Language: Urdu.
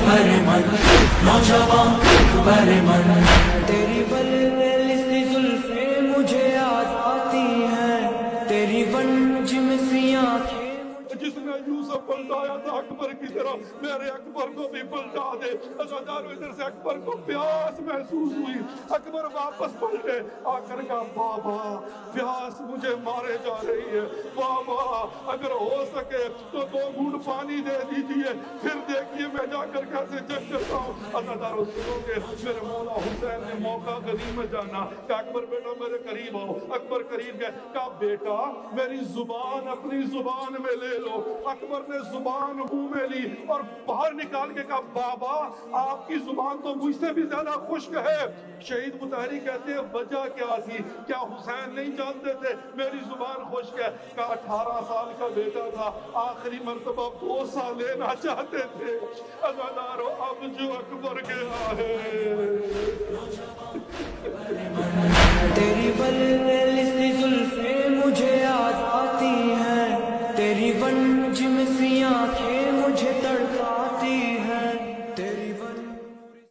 برمن نوجوان برمن تیری ولیل سی زلفیں مجھے یاد آتی ہیں، تیری ونجم سی آنکھیں جس نے یوسف پلٹایا تھا اکبر کی طرح، میرے اکبر کو بھی پلٹا دے۔ ازادارو ادھر سے اکبر کو پیاس محسوس ہوئی، اکبر واپس پلٹے، آ کر کہا بابا پیاس مجھے مارے جا رہی ہے، بابا اگر ہو سکے تو 2 گھونٹ پانی دے دیجئے، پھر دیکھیے میں جا کر کیسے جنگ کرتا ہوں۔ ازادارو سنو گے، میرے مولا حسین نے موقع غنیمت جانا کہ اکبر بیٹا میرے قریب آؤ۔ اکبر قریب گئے، کہا بیٹا میری زبان اپنی زبان میں لے لو۔ اکبر نے زبان منہ میں لی اور باہر نکال کے کہا بابا آپ کی زبان تو مجھ سے بھی زیادہ خشک ہے۔ شہید مطہری کہتے ہیں وجہ کیا تھی؟ کیا حسین نہیں جانتے تھے میری زبان خشک ہے؟ کہا 18 سال کا بیٹا تھا، آخری مرتبہ بوسہ لینا چاہتے تھے۔ ازادارو اب جو اکبر گیا ہے